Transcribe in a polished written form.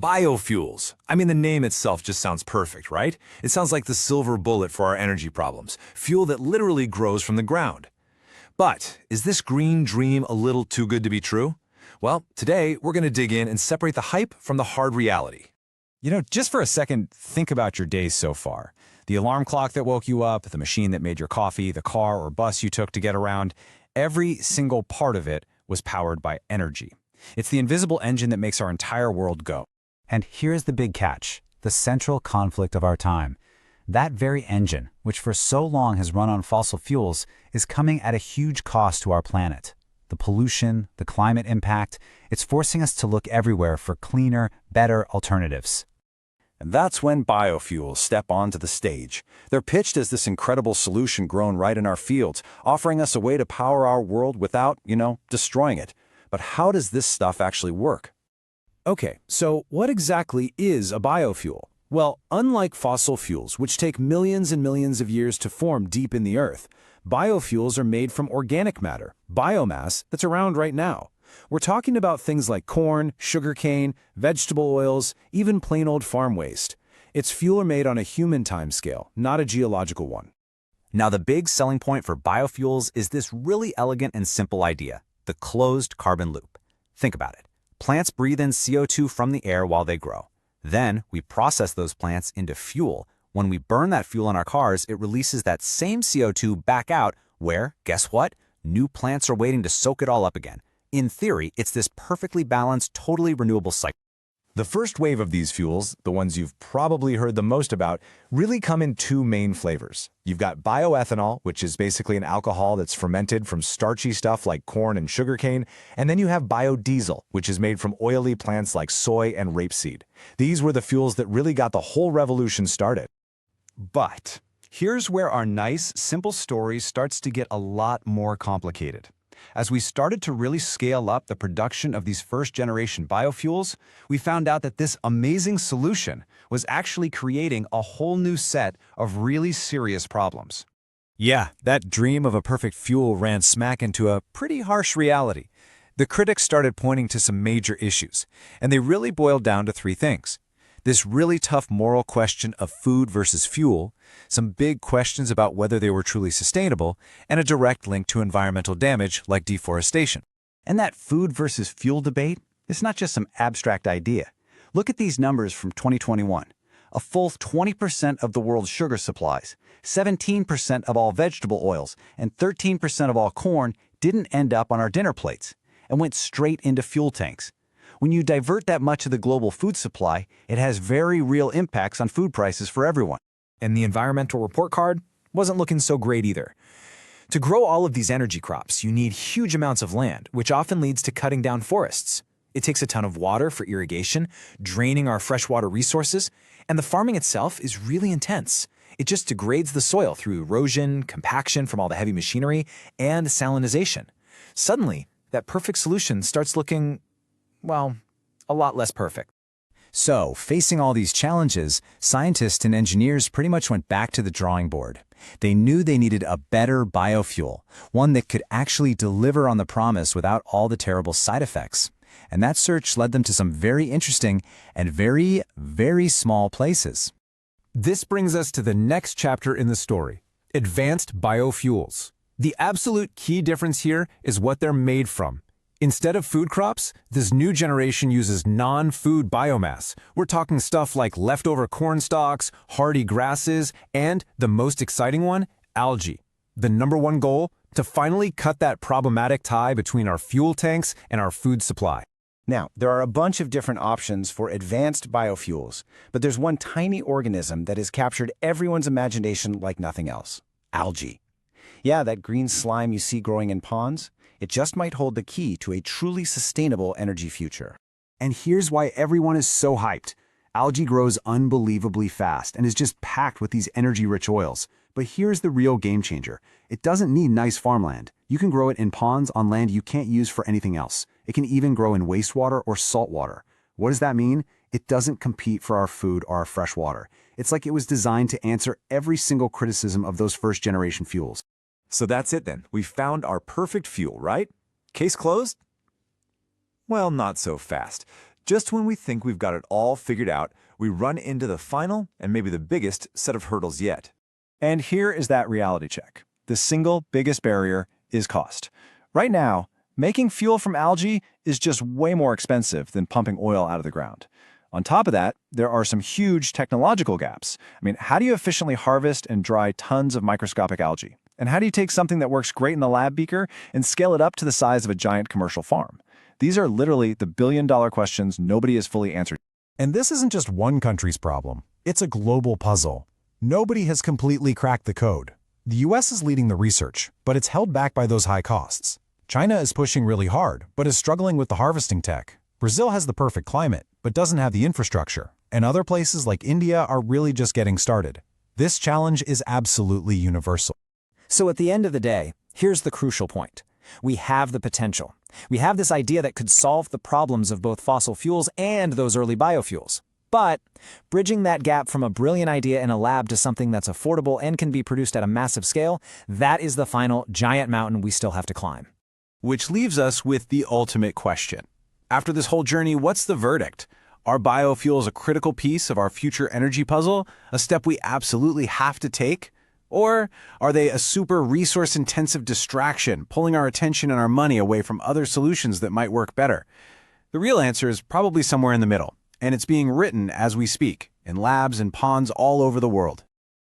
Biofuels. I mean, the name itself just sounds perfect, right? It sounds like the silver bullet for our energy problems, fuel that literally grows from the ground. But is this green dream a little too good to be true? Well, today we're going to dig in and separate the hype from the hard reality. Just for a second, think about your days so far. The alarm clock that woke you up, the machine that made your coffee, the car or bus you took to get around, every single part of it was powered by energy. It's the invisible engine that makes our entire world go. And here's the big catch, the central conflict of our time. That very engine, which for so long has run on fossil fuels, is coming at a huge cost to our planet. The pollution, the climate impact, it's forcing us to look everywhere for cleaner, better alternatives. And that's when biofuels step onto the stage. They're pitched as this incredible solution grown right in our fields, offering us a way to power our world without, destroying it. But how does this stuff actually work? Okay, so what exactly is a biofuel? Well, unlike fossil fuels, which take millions and millions of years to form deep in the earth, biofuels are made from organic matter, biomass that's around right now. We're talking about things like corn, sugarcane, vegetable oils, even plain old farm waste. It's fuel made on a human timescale, not a geological one. Now, the big selling point for biofuels is this really elegant and simple idea, the closed carbon loop. Think about it. Plants breathe in CO2 from the air while they grow. Then we process those plants into fuel. When we burn that fuel in our cars, it releases that same CO2 back out where, guess what? New plants are waiting to soak it all up again. In theory, it's this perfectly balanced, totally renewable cycle. The first wave of these fuels, the ones you've probably heard the most about, really come in two main flavors. You've got bioethanol, which is basically an alcohol that's fermented from starchy stuff like corn and sugarcane, and then you have biodiesel, which is made from oily plants like soy and rapeseed. These were the fuels that really got the whole revolution started. But here's where our nice, simple story starts to get a lot more complicated. As we started to really scale up the production of these first-generation biofuels, we found out that this amazing solution was actually creating a whole new set of really serious problems. Yeah, that dream of a perfect fuel ran smack into a pretty harsh reality. The critics started pointing to some major issues, and they really boiled down to three things. This really tough moral question of food versus fuel, some big questions about whether they were truly sustainable, and a direct link to environmental damage like deforestation. And that food versus fuel debate is not just some abstract idea. Look at these numbers from 2021. A full 20% of the world's sugar supplies, 17% of all vegetable oils, and 13% of all corn didn't end up on our dinner plates and went straight into fuel tanks. When you divert that much of the global food supply, it has very real impacts on food prices for everyone. And the environmental report card wasn't looking so great either. To grow all of these energy crops, you need huge amounts of land, which often leads to cutting down forests. It takes a ton of water for irrigation, draining our freshwater resources, and the farming itself is really intense. It just degrades the soil through erosion, compaction from all the heavy machinery, and salinization. Suddenly, that perfect solution starts looking, well, a lot less perfect. So, facing all these challenges, scientists and engineers pretty much went back to the drawing board. They knew they needed a better biofuel, one that could actually deliver on the promise without all the terrible side effects. And that search led them to some very interesting and very, very small places. This brings us to the next chapter in the story, advanced biofuels. The absolute key difference here is what they're made from. Instead of food crops, this new generation uses non-food biomass. We're talking stuff like leftover corn stalks, hardy grasses, and, the most exciting one, algae. The number one goal? To finally cut that problematic tie between our fuel tanks and our food supply. Now, there are a bunch of different options for advanced biofuels, but there's one tiny organism that has captured everyone's imagination like nothing else: algae. Yeah, that green slime you see growing in ponds? It just might hold the key to a truly sustainable energy future. And here's why everyone is so hyped. Algae grows unbelievably fast and is just packed with these energy-rich oils. But here's the real game changer. It doesn't need nice farmland. You can grow it in ponds on land you can't use for anything else. It can even grow in wastewater or salt water. What does that mean? It doesn't compete for our food or our fresh water. It's like it was designed to answer every single criticism of those first-generation fuels. So that's it then. We found our perfect fuel, right? Case closed? Well, not so fast. Just when we think we've got it all figured out, we run into the final and maybe the biggest set of hurdles yet. And here is that reality check. The single biggest barrier is cost. Right now, making fuel from algae is just way more expensive than pumping oil out of the ground. On top of that, there are some huge technological gaps. I mean, how do you efficiently harvest and dry tons of microscopic algae? And how do you take something that works great in the lab beaker and scale it up to the size of a giant commercial farm? These are literally the billion-dollar questions nobody has fully answered. And this isn't just one country's problem. It's a global puzzle. Nobody has completely cracked the code. The US is leading the research, but it's held back by those high costs. China is pushing really hard, but is struggling with the harvesting tech. Brazil has the perfect climate, but doesn't have the infrastructure. And other places like India are really just getting started. This challenge is absolutely universal. So at the end of the day, here's the crucial point. We have the potential. We have this idea that could solve the problems of both fossil fuels and those early biofuels. But bridging that gap from a brilliant idea in a lab to something that's affordable and can be produced at a massive scale, that is the final giant mountain we still have to climb. Which leaves us with the ultimate question. After this whole journey, what's the verdict? Are biofuels a critical piece of our future energy puzzle, a step we absolutely have to take? Or are they a super resource-intensive distraction, pulling our attention and our money away from other solutions that might work better? The real answer is probably somewhere in the middle, and it's being written as we speak, in labs and ponds all over the world.